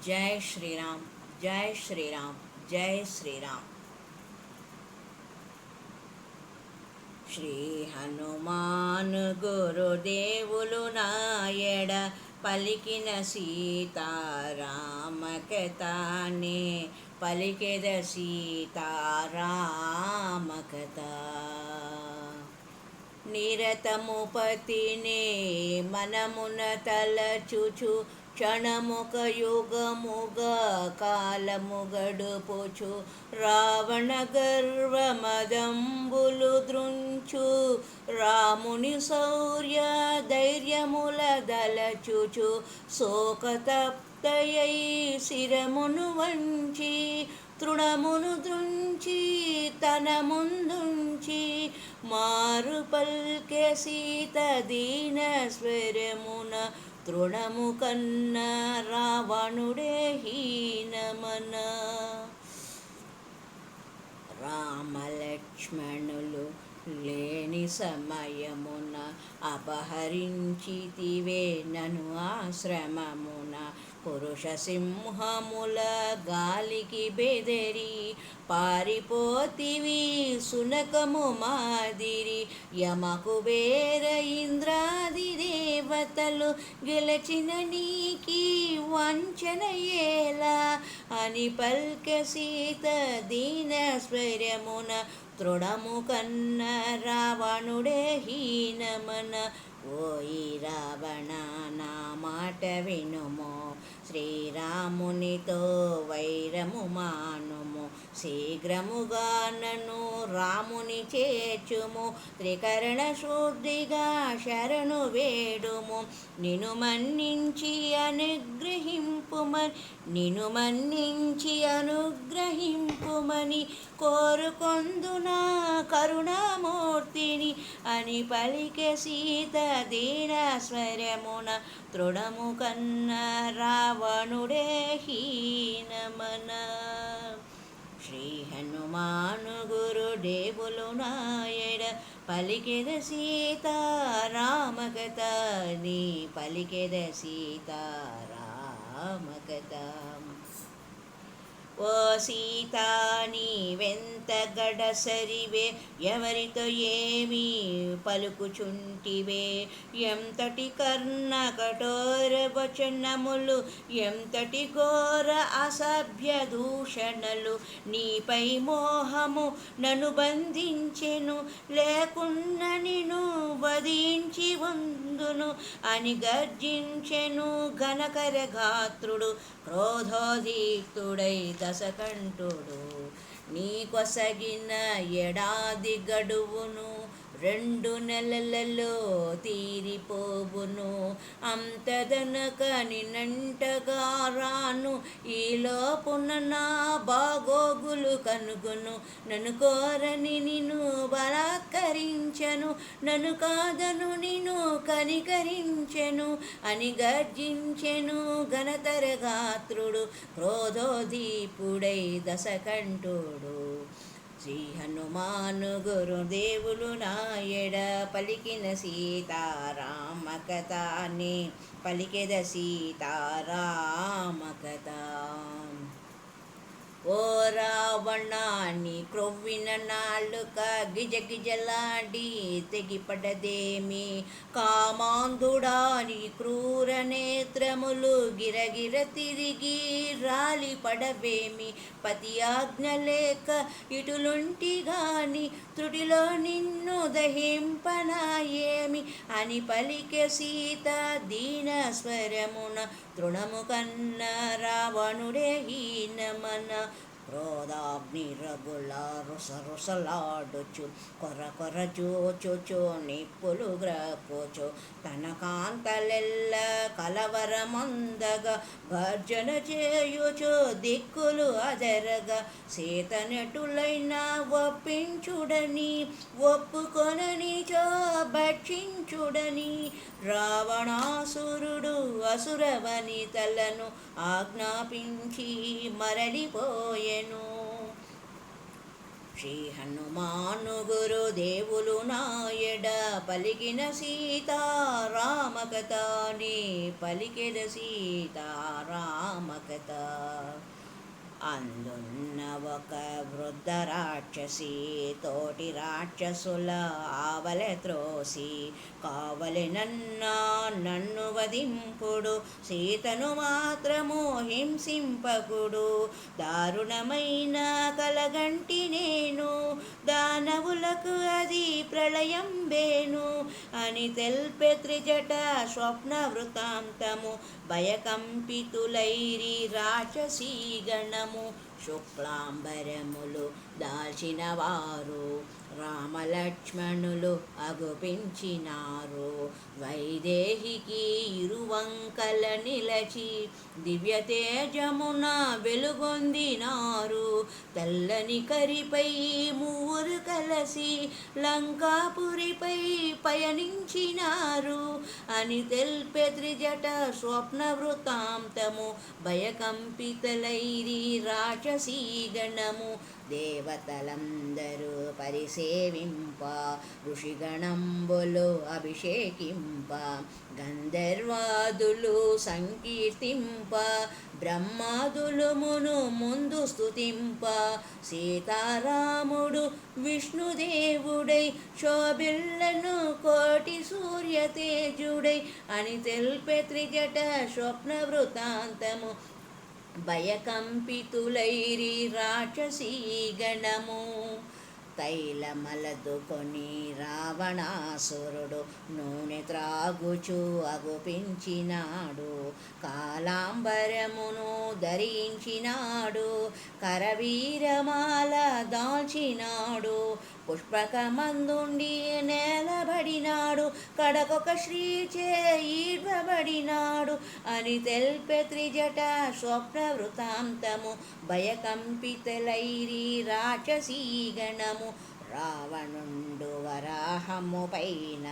जय श्री राम, जय श्री राम, जय श्री राम। శ్రీ హనుమాన్ గురుదేవులు నాయడ పలికిన సీతారామ కథనే పలికెద సీతారామ కథ. నిరతము పతినే మనమున తలచుచు క్షణముక యుగముగ కాలము గడుపుచు రావణ గర్వమదంబులు దృంచు రాముని శౌర్య ధైర్యముల దలచుచు శోకతప్తయై శిరమును వంచి తృణమును దృంచి తన ముందుంచి మారు పల్కె సీత దీన స్వరమున తృణము కన్న రావణుడే హీనమన. రామలక్ష్మణులు లేని సమయమున అపహరించితివే నను ఆశ్రమమున. పురుష సింహముల గాలికి బెదరి పారిపోతివి సునకము మాదిరి. యమకు బేర ఇంద్రాది దేవతలు గెలచిన నీకి వంచన ఏలా అని పల్కె సీత దీన స్వరమున తృణము కన్న రావణుడే హీనమన. ఓయి రావణ నా మాట వినుము, శ్రీరామునితో వైరము మానుము. శీఘ్రముగా నన్ను రాముని చేర్చుము, త్రికరణ శుద్ధిగా శరణు వేడుము. నిను మన్నించి అనుగ్రహింపుమని కోరుకొందునా కరుణామూర్తిని అని పలికె సీత దీన స్వరమున తృణము కన్న రావణుడే హీనమన. శ్రీ హనుమాను గురుదేవులు నాయడ పలికెద సీతారామ కథ నీ పలికెద సీతారామ కథ. ఓ సీతా నీవెంత గడసరివే, ఎవరితో ఏమి పలుకుచుంటివే. ఎంతటి కర్ణ కఠోర వచనములు, ఎంతటి ఘోర అసభ్య దూషణలు. నీపై మోహము నన్ను బంధించెను, లేకున్న నిన్ను వధించి వందును అని గర్జించెను ఘనకర గాత్రుడు క్రోధోదీప్తుడై దశకంఠుడు. నీ కొసగిన ఏడాది గడువును 2 నెలలలో తీరిపోవును. అంతదనక నిన్నంటగా రాను, ఈలోపున నా బాగోగులు కనుగొను. నన్ను కోరని నిన్ను బలాత్కరించెను, నన్ను కాదను నిన్ను కనికరించెను అని గర్జించెను ఘనతర గాత్రుడు క్రోధోదీపుడై దశకంఠుడు. శ్రీ హనుమాను గురుదేవులు నాయడ పలికిన సీతారామ కథనే పలికెద సీతారామ కథ. ఓ రావణాన్ని క్రొవ్విన నాలుక గిజగిజలాడి తెగిపడదేమి. కామాంధుడాని క్రూర నేత్రములు గిరగిర తిరిగి రాలి పడవేమి. పతి ఆజ్ఞ లేక ఇటులుంటి గాని త్రుటిలో నిన్ను దహింపనాయేమి అని పలికె సీత దీన స్వరమున తృణము కన్న రావణుడే హీనమన. క్రోధాగ్ని రగుల రుసరుసలాడుచు కొర కొర చూచుచు నిప్పులు గ్రక్కుచు తన కాంతలెల్ల కలవరమందగా గర్జన చేయుచు దిక్కులు అదరగా. సీతనటులైనా ఒప్పించుడని ఒప్పుకొననిచో భక్షించుడని రావణాసురుడు అసుర వనితలను ఆజ్ఞాపించి మరలిపోయెను. శ్రీ హనుమాను గురుదేవులు నాయడ పలికిన సీతారామ కథ నే పలికెద సీతారామ కథ. అందున్న ఒక వృద్ధ రాక్షసి తోటి రాక్షసుల ఆవలె త్రోసి కావలెనన్నా నన్ను వధింపుడు సీతను మాత్రము హింసింపకుడు. దారుణమైన కలగంటి నేను దానవులకు అది ప్రళయం బేను అని తెల్పె త్రిజట స్వప్న వృతాంతము. భయకంపితులైరి రాక్షసీ గణము శుక్లాంబరములు దాల్చిన వారు రామలక్ష్మణులు అగుపించినారు. వైదేహికి ఇరువంకల నిలచి దివ్య తేజమున వెలుగొందినారు. తెల్లని కరిపై మూరు కలసి లంకాపురిపై పయనించినారు అని తెల్పె త్రిజట స్వప్న వృతాంతము. భయకంపితలైరి రాక్షసీ గణము దేవతలందరూ పరిసేవింప ఋషిగణంబులు అభిషేకింప గంధర్వాదులు సంకీర్తింప బ్రహ్మాదులు మును ముందు స్తుతింప. సీతారాముడు విష్ణుదేవుడై శోభిల్లను కోటి సూర్య తేజుడై అని తెల్పె త్రిజట స్వప్న వృతాంతము. భయకంపితులైరి రాక్షసీ గణము తైలమలదుకొని రావణాసురుడు నూనె త్రాగుచు అగుపించినాడు. కాలాంబరమును ధరించినాడు కరవీరమాల దాల్చినాడు. పుష్పకమందుండి నేలబడినాడు కడకొక శ్రీచే ఈడ్వబడినాడు అని తెల్పె త్రిజట స్వప్న వృతాంతము. భయకంపితలైరి రాక్షసీ గణము రావణుండు వరాహము పైన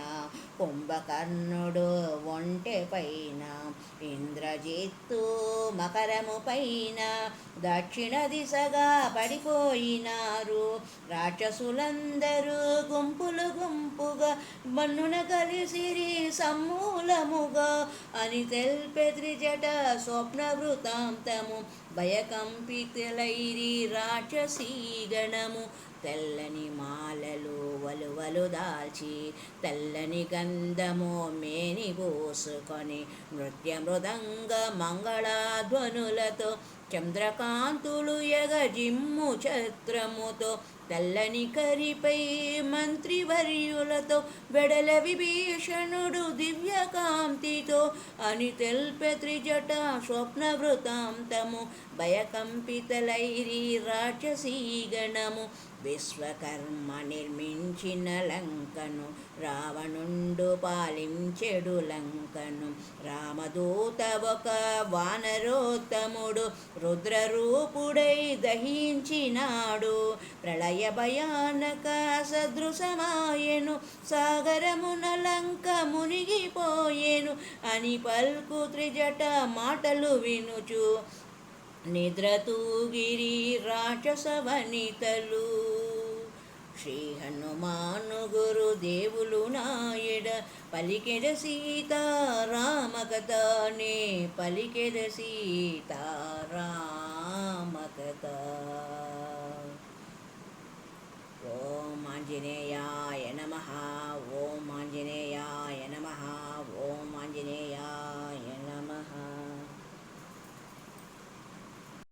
కుంభకర్ణుడు ఒంటె పైన ఇంద్రజిత్తు మకరము పైన దక్షిణ దిశగా పడిపోయినారు. రాక్షసులందరూ గుంపులు గుంపుగా మన్నున కలిసిరి సమూలముగా అని తెల్పె త్రిజట స్వప్న వృతాంతము. భయకంపితులైరి రాక్షసీ గణము తెల్లని మాలలు వలువలు దాల్చి తెల్లని గంధము మేని పోసుకొని నృత్య మృదంగ మంగళాధ్వనులతో చంద్రకాంతులు ఎగజిమ్ము ఛత్రముతో తెల్లని కరిపై మంత్రివర్యులతో వెడల విభీషణుడు దివ్యకాంతితో అని తెల్పె త్రిజట స్వప్న వృతాంతము. భయకంపితలైరి రాక్షసీ గణము విశ్వకర్మ నిర్మించిన లంకను రావణుండు పాలించెడు లంకను. రామదూత ఒక వానరోత్తముడు రుద్రరూపుడై దహించినాడు. ప్రళయ భయానక సదృశమాయెను సాగరమున లంక మునిగిపోయెను అని పల్కు త్రిజట మాటలు వినుచు నిద్ర తూగిరి రాక్షస వనితలు. శ్రీ హనుమాను గురుదేవులు నాయడ పలికెద సీతారామ కథ నే పలికెద సీతారామ కథ. ఓం ఆంజనేయాయ నమః. ఓం ఆంజనేయాయ నమః. ఓం ఆంజనేయాయ